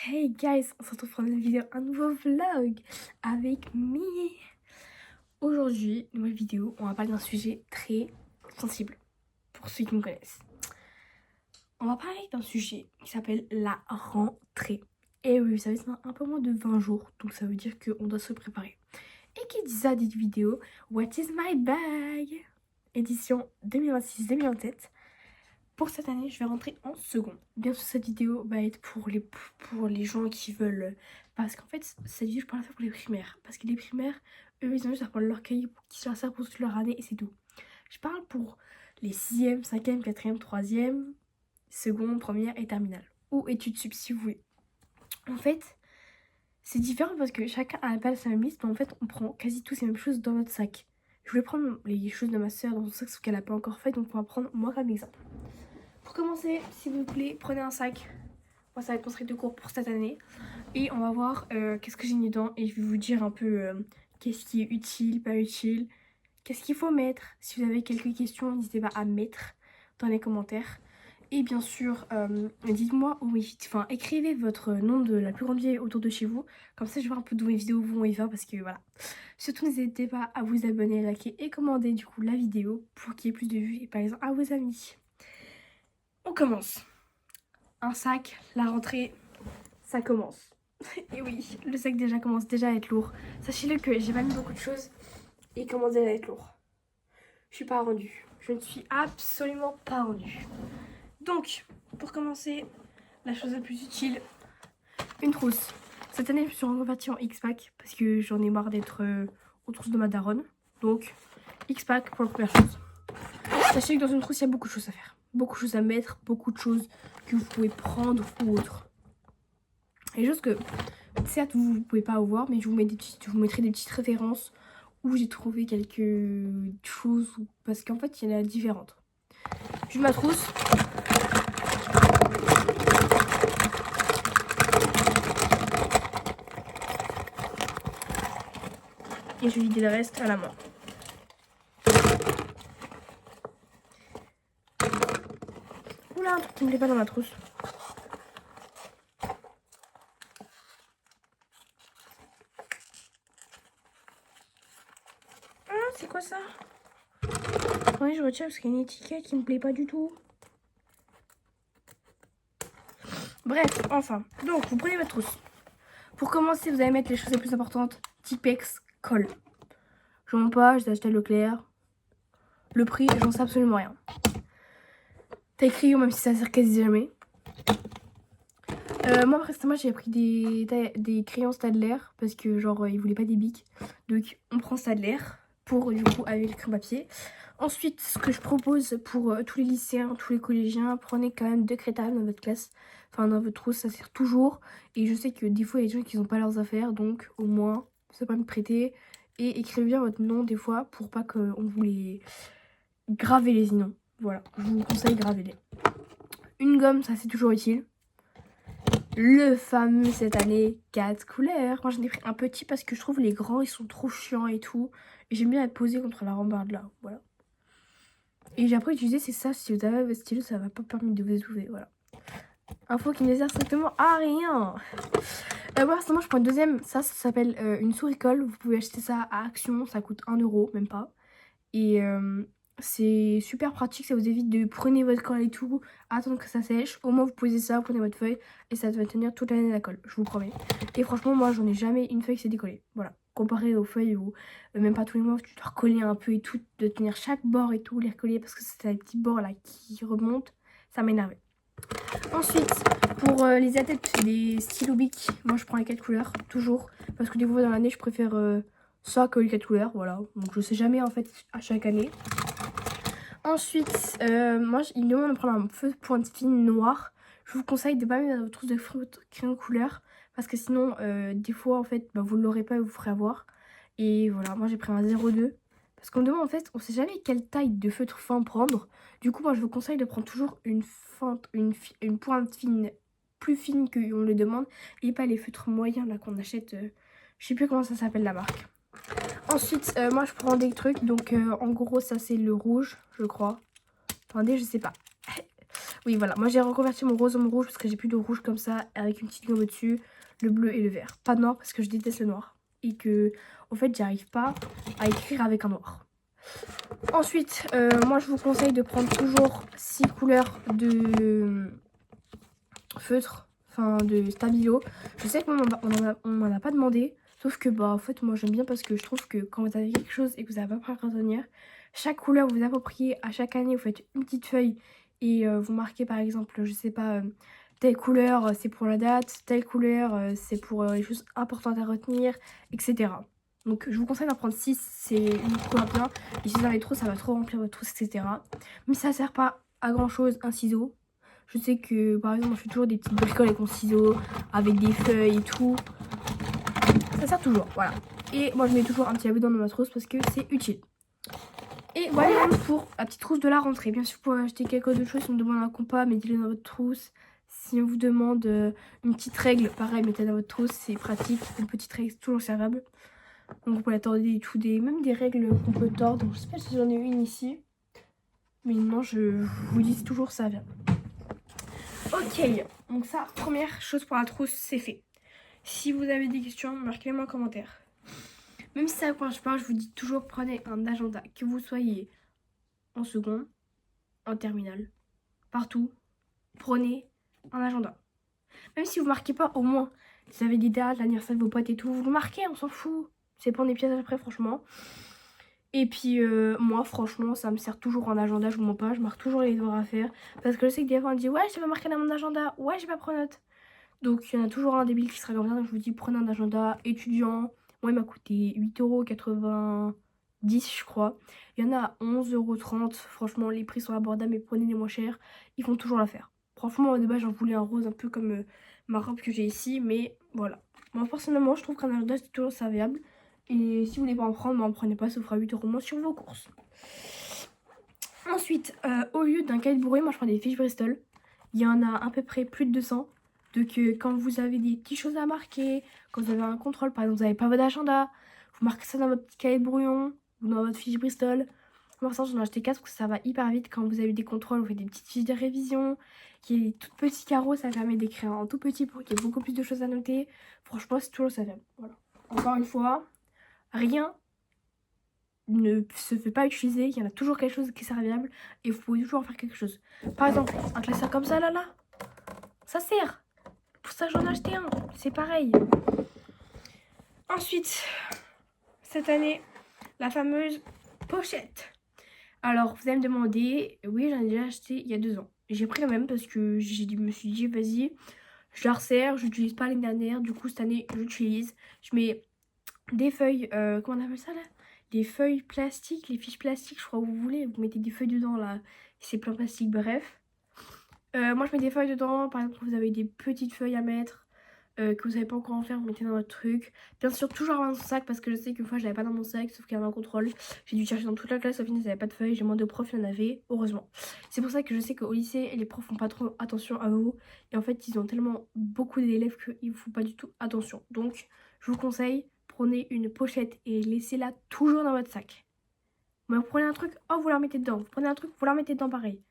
Hey guys, on se retrouve pour une vidéo, un nouveau vlog avec Mie. Aujourd'hui, nouvelle vidéo, on va parler d'un sujet très sensible pour ceux qui me connaissent. On va parler d'un sujet qui s'appelle la rentrée. Et oui, vous savez, c'est un peu moins de 20 jours, donc ça veut dire qu'on doit se préparer. Et qui dit ça, dit vidéo, What is my bag? Édition 2026-2027. Pour cette année, je vais rentrer en seconde. Bien sûr, cette vidéo va être pour les gens qui veulent... Parce qu'en fait, cette vidéo, je parle ça pour les primaires. Parce que les primaires, eux, ils ont juste à prendre leur cahier qui leur sert pour toute leur année et c'est tout. Je parle pour les 6e, 5e, 4e, 3e, seconde, première et terminale. Ou études sup, si vous voulez. En fait, c'est différent parce que chacun a pas sa même liste, mais en fait, on prend quasi tous les mêmes choses dans notre sac. Je voulais prendre les choses de ma soeur dans son sac, ce qu'elle n'a pas encore fait, donc on va prendre moi comme exemple. Pour commencer, s'il vous plaît, prenez un sac. Moi, ça va être mon sac de cours pour cette année. Et on va voir qu'est-ce que j'ai mis dedans. Et je vais vous dire un peu qu'est-ce qui est utile, pas utile. Qu'est-ce qu'il faut mettre. Si vous avez quelques questions, n'hésitez pas à mettre dans les commentaires. Et bien sûr, dites-moi où enfin, écrivez votre nom de la plus grande ville autour de chez vous. Comme ça, je vois un peu d'où mes vidéos vont y faire. Parce que voilà. Surtout, n'hésitez pas à vous abonner, liker et commander du coup la vidéo pour qu'il y ait plus de vues. Et par exemple, à vos amis. On commence. Un sac, la rentrée, ça commence. Et oui, le sac déjà commence déjà à être lourd. Sachez-le que j'ai pas mis beaucoup de choses et il commence déjà à être lourd. Je suis pas rendue. Je ne suis absolument pas rendue. Donc, pour commencer, la chose la plus utile, une trousse. Cette année, je me suis reconvertie en X-Pack parce que j'en ai marre d'être aux trousses de ma daronne. Donc, X-Pack pour la première chose. Sachez que dans une trousse, il y a beaucoup de choses à faire. Beaucoup de choses à mettre, beaucoup de choses que vous pouvez prendre ou autre. Et chose que, certes, vous ne pouvez pas voir, mais je vous mettrai des petites références où j'ai trouvé quelques choses. Parce qu'en fait, il y en a différentes. Je ma trousse. Et je vide le reste à la main. Oula, un truc qui ne me plaît pas dans ma trousse. Ah, c'est quoi ça? Attendez, je retire parce qu'il y a une étiquette qui me plaît pas du tout. Bref, enfin. Donc, vous prenez votre trousse. Pour commencer, vous allez mettre les choses les plus importantes. Tipex, colle. Je mens pas, je l'ai acheté à Leclerc. Le prix, j'en sais absolument rien. Taille crayon, même si ça sert quasi jamais. Moi, récemment, j'ai pris des crayons Staedtler parce que, genre, ils voulaient pas des bics. Donc, on prend Staedtler pour, du coup, avec le crayon papier. Ensuite, ce que je propose pour tous les lycéens, tous les collégiens, prenez quand même 2 crétables dans votre classe. Enfin, dans votre trousse, ça sert toujours. Et je sais que des fois, il y a des gens qui n'ont pas leurs affaires. Donc, au moins, ça peut me prêter. Et écrivez bien votre nom, des fois, pour pas qu'on vous les... Gravez-les, sinon. Voilà, je vous conseille gravez-les. Une gomme, ça, c'est toujours utile. Le fameux cette année 4 couleurs. Moi j'en ai pris un petit parce que je trouve les grands ils sont trop chiants et tout. Et j'aime bien être posée contre la rambarde là. Voilà. Et j'ai appris à utiliser c'est ça. Si vous avez votre stylo ça va pas permettre de vous étouffer. Voilà. Info qui ne sert strictement à rien. Voilà, moi je prends une deuxième. Ça s'appelle une souris colle. Vous pouvez acheter ça à Action. Ça coûte 1 euro, même pas. Et c'est super pratique, ça vous évite de prendre votre colle et tout, attendre que ça sèche. Au moins vous posez ça, vous prenez votre feuille et ça va tenir toute l'année la colle, je vous promets. Et franchement moi j'en ai jamais une feuille qui s'est décollée, voilà. Comparé aux feuilles où même pas tous les mois tu dois recoller un peu et tout, de tenir chaque bord et tout, les recoller parce que c'est les petits bords là qui remontent, ça m'énervait. Ensuite pour les adeptes des stylos Bic, moi je prends les 4 couleurs, toujours. Parce que des fois dans l'année je préfère ça que les 4 couleurs, voilà. Donc je sais jamais en fait à chaque année. Ensuite, moi, il me demande de prendre un feu de pointe fine noir. Je vous conseille de ne pas mettre dans votre trousse de crayon couleur. Parce que sinon, des fois, en fait, vous ne l'aurez pas et vous ferez avoir. Et voilà, moi, j'ai pris un 0,2. Parce qu'on me demande, en fait, on sait jamais quelle taille de feutre fin prendre. Du coup, moi, je vous conseille de prendre toujours une pointe fine, plus fine qu'on le demande. Et pas les feutres moyens, là, qu'on achète. Je sais plus comment ça s'appelle, la marque. Ensuite, moi je prends des trucs, donc en gros ça c'est le rouge, je crois. Attendez, je sais pas. Oui, voilà. Moi, j'ai reconverti mon rose en mon rouge parce que j'ai plus de rouge comme ça avec une petite gomme au-dessus, le bleu et le vert. Pas de noir parce que je déteste le noir. Et que, en fait, j'arrive pas à écrire avec un noir. Ensuite, moi, je vous conseille de prendre toujours 6 couleurs de feutre, enfin de stabilo. Je sais que moi, on m'en a pas demandé. Sauf que, bah, en fait, moi, j'aime bien parce que je trouve que quand vous avez quelque chose et que vous n'avez pas à retenir, chaque couleur vous appropriez à chaque année, vous faites une petite feuille et vous marquez par exemple, je sais pas, telle couleur c'est pour la date, telle couleur c'est pour les choses importantes à retenir, etc. Donc je vous conseille d'en prendre 6, c'est une couleur bien. Et si vous en avez trop, ça va trop remplir votre trousse, etc. Mais ça sert pas à grand chose, un ciseau. Je sais que par exemple, je fais toujours des petites bricoles avec mon ciseau, avec des feuilles et tout. Ça sert toujours, voilà. Et moi je mets toujours un petit abri dans ma trousse parce que c'est utile. Et voilà pour la petite trousse de la rentrée. Bien sûr, vous pouvez acheter quelques autres choses si on vous demande un compas, mettez-le dans votre trousse. Si on vous demande une petite règle, pareil, mettez-la dans votre trousse, c'est pratique. Une petite règle, c'est toujours servable. Donc vous pouvez la tordre et tout, même des règles qu'on peut tordre. Donc, je sais pas si j'en ai une ici. Mais non, je vous dis toujours ça vient. Ok, donc ça, première chose pour la trousse, c'est fait. Si vous avez des questions, marquez-les-moi en commentaire. Même si ça ne marche pas, je vous dis toujours prenez un agenda, que vous soyez en seconde, en terminale, partout, prenez un agenda. Même si vous ne marquez pas, au moins, si vous avez des dates, l'anniversaire de vos potes et tout, vous le marquez, on s'en fout. C'est pour des pièces après, franchement. Et puis, moi, franchement, ça me sert toujours en agenda, je vous mens pas, je marque toujours les devoirs à faire. Parce que je sais que des fois, on dit, ouais, j'ai pas marqué dans mon agenda, ouais, j'ai pas pris note. Donc, il y en a toujours un débile qui sera comme ça, donc je vous dis, prenez un agenda étudiant. Moi, il m'a coûté 8,90 €, je crois. Il y en a à 11,30 €. Franchement, les prix sont abordables, mais prenez les moins chers. Ils vont toujours l'affaire. Franchement, au début, j'en voulais un rose un peu comme ma robe que j'ai ici, mais voilà. Moi, personnellement, je trouve qu'un agenda, c'est toujours serviable. Et si vous voulez pas en prendre, en prenez pas, ça vous fera 8 € moins sur vos courses. Ensuite, au lieu d'un cahier de bourré, moi, je prends des fiches Bristol. Il y en a à peu près plus de 200. Donc quand vous avez des petites choses à marquer, quand vous avez un contrôle, par exemple vous n'avez pas votre agenda, vous marquez ça dans votre petit cahier de brouillon ou dans votre fiche Bristol. Moi ça j'en ai acheté 4 parce que ça va hyper vite quand vous avez des contrôles, vous faites des petites fiches de révision, qui est des tout petits carreaux, ça permet d'écrire en tout petit pour qu'il y ait beaucoup plus de choses à noter. Franchement c'est toujours ça. Voilà. Encore une fois, rien ne se fait pas utiliser, il y en a toujours quelque chose qui est serviable et vous pouvez toujours en faire quelque chose. Par exemple, un classeur comme ça là, ça sert. Pour ça j'en ai acheté un, c'est pareil. Ensuite, cette année, la fameuse pochette. Alors, vous allez me demander, oui, j'en ai déjà acheté il y a 2 ans. J'ai pris la même parce que je me suis dit, vas-y, je la resserre, je l'utilise pas l'année dernière, du coup cette année j'utilise. Je mets des feuilles, comment on appelle ça là? Des feuilles plastiques, les fiches plastiques, je crois que vous voulez, vous mettez des feuilles dedans là, c'est plein plastique, bref. Moi je mets des feuilles dedans, par exemple vous avez des petites feuilles à mettre. Que vous savez pas encore en faire, vous mettez dans votre truc. Bien sûr, toujours avoir dans son sac parce que je sais qu'une fois je l'avais pas dans mon sac, sauf qu'il y avait un contrôle. J'ai dû chercher dans toute la classe, au final ils n'avaient pas de feuilles. J'ai demandé aux profs, il y en avait, heureusement. C'est pour ça que je sais qu'au lycée, les profs font pas trop attention à vous. Et en fait, ils ont tellement beaucoup d'élèves qu'ils ne font pas du tout attention. Donc, je vous conseille, prenez une pochette et laissez-la toujours dans votre sac. Mais vous prenez un truc, oh vous la remettez dedans. Vous prenez un truc, vous la remettez dedans pareil.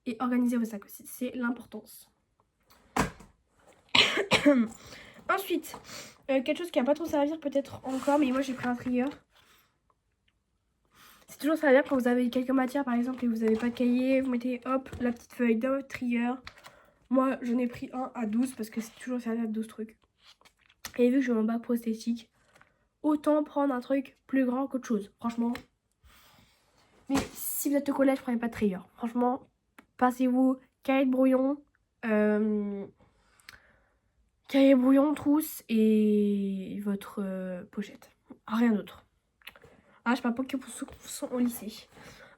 Et organisez vos sacs aussi, c'est l'importance. Ensuite, quelque chose qui va pas trop servir peut-être encore, mais moi j'ai pris un trigger. C'est toujours servir quand vous avez quelques matières par exemple et vous n'avez pas de cahier, vous mettez hop la petite feuille dans votre trigger. Moi j'en ai pris un à 12 parce que c'est toujours servir à 12 trucs. Et vu que j'ai mon bac pro esthétique, autant prendre un truc plus grand qu'autre chose, franchement. Mais si vous êtes au collège, prenez pas de trigger. Franchement, passez-vous cahier de brouillon, cahier brouillon, trousse et votre pochette. Rien d'autre. Ah, je parle pas que pour ceux qui sont au lycée.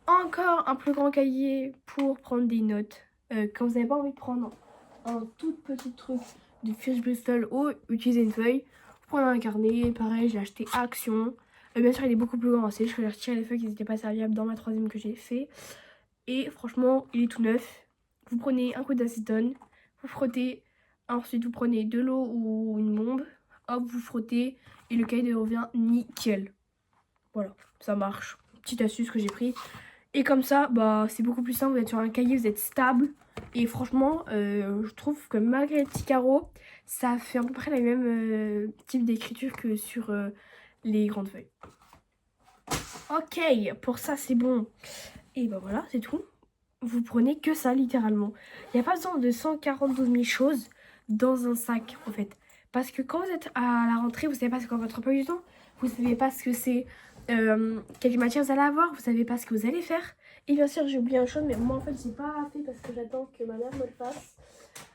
Encore un plus grand cahier pour prendre des notes. Quand vous n'avez pas envie de prendre un tout petit truc de fiche Bristol ou utiliser une feuille, vous prenez un carnet. Pareil, j'ai acheté Action. Bien sûr, il est beaucoup plus grand. C'est juste que j'ai retiré les feuilles qui n'étaient pas serviables dans ma 3e que j'ai fait. Et franchement, il est tout neuf. Vous prenez un coup d'acétone, vous frottez. Ensuite, vous prenez de l'eau ou une bombe. Hop, vous frottez et le cahier revient nickel. Voilà, ça marche. Petite astuce que j'ai pris. Et comme ça, bah, c'est beaucoup plus simple, vous êtes sur un cahier, vous êtes stable. Et franchement, je trouve que malgré les petits carreaux, ça fait à peu près le même type d'écriture que sur les grandes feuilles. Ok, pour ça c'est bon. Et bah voilà, c'est tout. Vous prenez que ça, littéralement. Il n'y a pas besoin de 142 000 choses dans un sac, en fait. Parce que quand vous êtes à la rentrée, vous savez pas ce qu'est votre emploi du temps. Vous savez pas ce que c'est, quelle matière vous allez avoir. Vous savez pas ce que vous allez faire. Et bien sûr, j'ai oublié une chose, mais moi, en fait, j'ai pas fait parce que j'attends que ma mère me le fasse.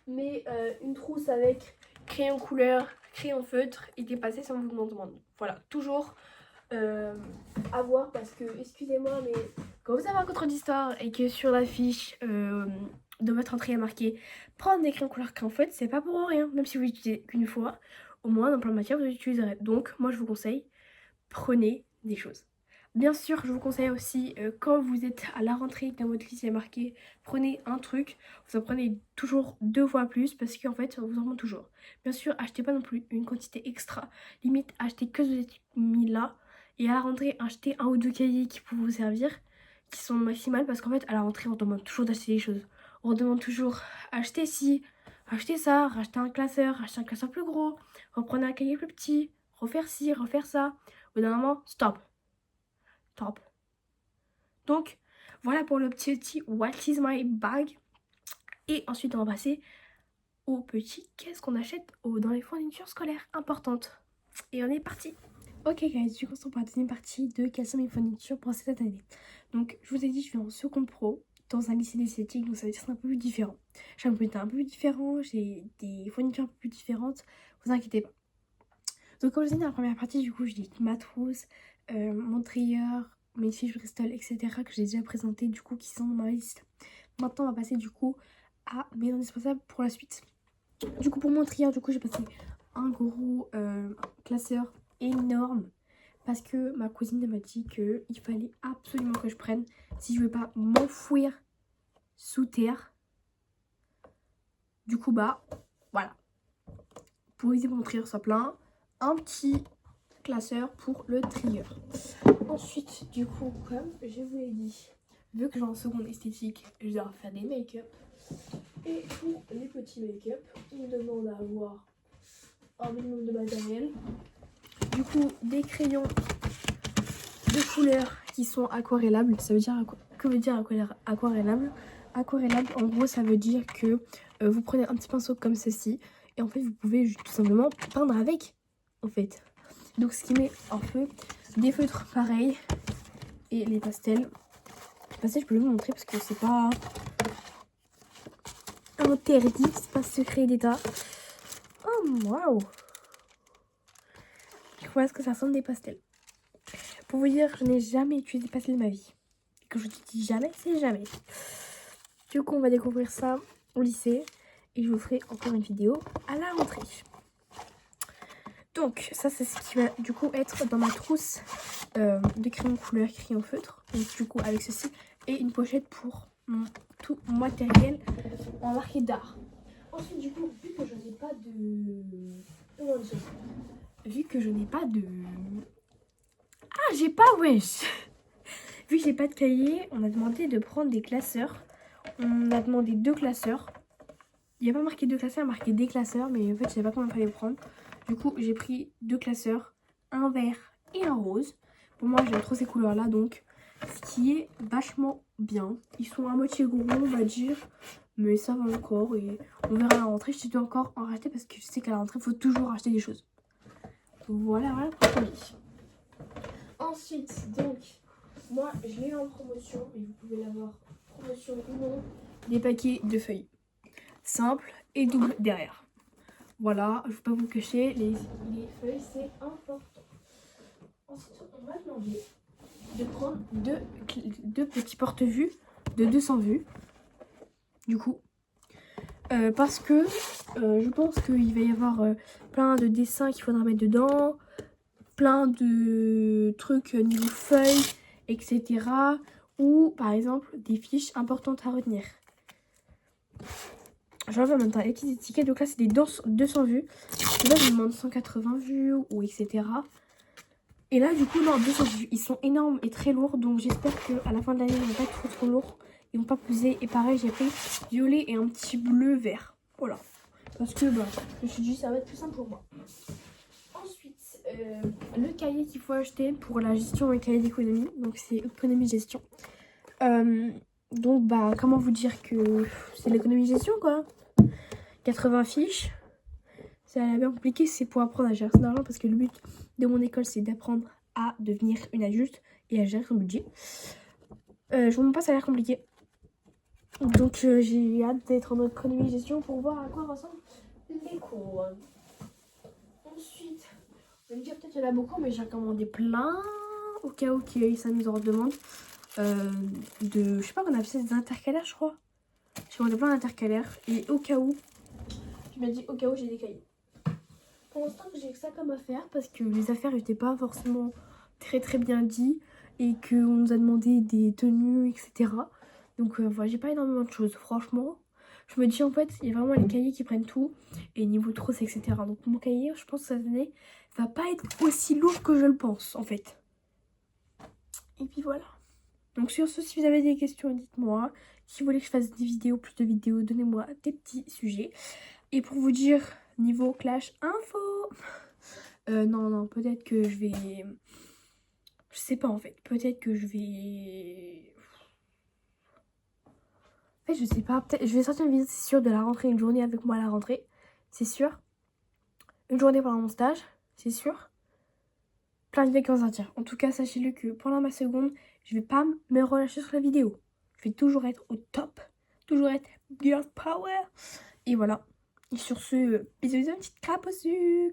Mais une trousse avec crayon couleur, crayon feutre et dépassé sans mouvement de demande. Voilà, toujours à voir parce que, excusez-moi, mais quand vous avez un contrôle d'histoire et que sur la fiche de votre entrée il y a marqué prendre des crayons couleur crayon feutre, c'est pas pour rien. Même si vous l'utilisez qu'une fois, au moins dans plein de matières vous l'utiliserez. Donc, moi je vous conseille, prenez des choses. Bien sûr, je vous conseille aussi, quand vous êtes à la rentrée, dans votre liste il y a marqué prenez un truc, vous en prenez toujours 2 fois plus parce qu'en fait, ça vous en manque toujours. Bien sûr, achetez pas non plus une quantité extra. Limite, achetez que ce que vous êtes mis là. Et à la rentrée, achetez un ou deux cahiers qui peuvent vous servir, qui sont maximales parce qu'en fait, à la rentrée, on demande toujours d'acheter des choses. On demande toujours acheter ci, acheter ça, racheter un classeur plus gros, reprenez un cahier plus petit, refaire ci, refaire ça. Au bout d'un moment, stop. Top. Donc, voilà pour le petit What is my bag. Et ensuite, on va passer au petit qu'est-ce qu'on achète dans les fournitures scolaires importantes. Et on est parti. Ok guys, du coup on pour la deuxième partie de quelles sont mes fournitures pour cette année. Donc je vous ai dit je suis en seconde pro dans un lycée d'esthétique, donc ça veut dire que c'est un peu plus différent. J'ai un comité un peu plus différent, j'ai des fournitures un peu plus différentes, vous inquiétez pas. Donc comme je vous ai dit dans la première partie, du coup je dis ma trousse, mon trieur, mes fiches Bristol, etc. que j'ai déjà présenté du coup qui sont dans ma liste. Maintenant on va passer du coup à mes indispensables pour la suite. Du coup pour mon trieur, du coup j'ai passé un gros classeur énorme parce que ma cousine m'a dit qu'il fallait absolument que je prenne si je veux pas m'enfouir sous terre. Du coup bah voilà, pour éviter que mon trieur soit plein, un petit classeur pour le trieur. Ensuite du coup comme je vous l'ai dit, vu que j'ai en seconde esthétique, je dois faire des make-up. Et pour les petits make-up, on demande à avoir un minimum de matériel. Du coup, des crayons de couleur qui sont aquarellables. Ça veut dire que veut dire aquarellable? Aquarellable, en gros, ça veut dire que vous prenez un petit pinceau comme ceci et en fait, vous pouvez tout simplement peindre avec, en fait. Donc, ce qui met en feu des feutres pareils et les pastels. Les pastels, je peux vous montrer parce que c'est pas interdit, c'est pas secret d'état. Oh, waouh! Voilà ce que ça ressemble des pastels. Pour vous dire, je n'ai jamais utilisé des pastels de ma vie. Et quand je dis jamais, c'est jamais. Du coup, on va découvrir ça au lycée. Et je vous ferai encore une vidéo à la rentrée. Donc, ça, c'est ce qui va du coup être dans ma trousse de crayon couleur, crayon feutre. Donc, du coup, avec ceci. Et une pochette pour tout mon matériel en marqué d'art. Ensuite, du coup, vu que je n'ai pas de... Comment dire ? Vu que je n'ai pas de... Ah, j'ai pas, wesh. Vu que j'ai pas de cahier, on a demandé de prendre des classeurs. On a demandé 2 classeurs. Il n'y a pas marqué 2 classeurs, il y a marqué des classeurs, mais en fait, je savais pas comment il fallait prendre. Du coup, j'ai pris 2 classeurs, un vert et un rose. Pour moi, j'aime trop ces couleurs-là, donc ce qui est vachement bien. Ils sont à moitié gros, on va dire, mais ça va encore. Et on verra à la rentrée. Je dois encore en racheter parce que je sais qu'à la rentrée, il faut toujours acheter des choses. Voilà, voilà pour le premier. Ensuite, donc, moi, je l'ai en promotion, et vous pouvez l'avoir promotion ou non, des paquets de feuilles. Simple et double derrière. Voilà, je ne vais pas vous cacher, les feuilles, c'est important. Ensuite, on va demander de prendre deux petits porte-vues de 200 vues. Du coup, parce que je pense qu'il va y avoir plein de dessins qu'il faudra mettre dedans, plein de trucs niveau feuilles, etc. Ou par exemple des fiches importantes à retenir. J'enlève en même temps les petites étiquettes. Donc là, c'est des 200 vues. Là, je me demande 180 vues ou etc. Et là du coup non, ils sont énormes et très lourds, donc j'espère qu'à la fin de l'année ils vont pas être trop lourds, ils vont pas peser. Et pareil j'ai pris violet et un petit bleu vert, voilà, parce que bah, je me suis dit ça va être plus simple pour moi. Ensuite le cahier qu'il faut acheter pour la gestion et cahier d'économie, donc c'est économie gestion. Donc bah comment vous dire que c'est l'économie gestion quoi, 80 fiches. Ça a l'air bien compliqué, c'est pour apprendre à gérer son argent parce que le but de mon école c'est d'apprendre à devenir une adulte et à gérer son budget. Je vous montre pas, ça a l'air compliqué. Donc j'ai hâte d'être en économie gestion pour voir à quoi ressemblent les cours. Ensuite, je vais me dire peut-être qu'il y en a beaucoup, mais j'ai recommandé plein au cas où qu'il y a eu sa mise en demande. Je sais pas qu'on appelle ça des intercalaires je crois. J'ai commandé plein d'intercalaires et au cas où, je me dis au cas où j'ai des cahiers. Pour l'instant j'ai que ça comme affaire parce que les affaires n'étaient pas forcément très bien dit et qu'on nous a demandé des tenues etc. Donc voilà, j'ai pas énormément de choses franchement. Je me dis en fait il y a vraiment les cahiers qui prennent tout et niveau trousse etc. Donc mon cahier je pense que cette année va pas être aussi lourd que je le pense en fait. Et puis voilà. Donc sur ce, si vous avez des questions dites-moi. Si vous voulez que je fasse des vidéos, plus de vidéos, donnez-moi des petits sujets. Et pour vous dire niveau clash info, non, peut-être que je vais... Je sais pas en fait, peut-être que je vais... En fait, je sais pas, peut-être... Je vais sortir une vidéo, c'est sûr, de la rentrée, une journée avec moi à la rentrée, c'est sûr. Une journée pendant mon stage, c'est sûr. Plein de vidéos qui vont sortir. En tout cas, sachez-le que pendant ma seconde, je vais pas me relâcher sur la vidéo. Je vais toujours être au top, toujours être girl power. Et voilà. Et sur ce, bisous, une petite crape au sucre.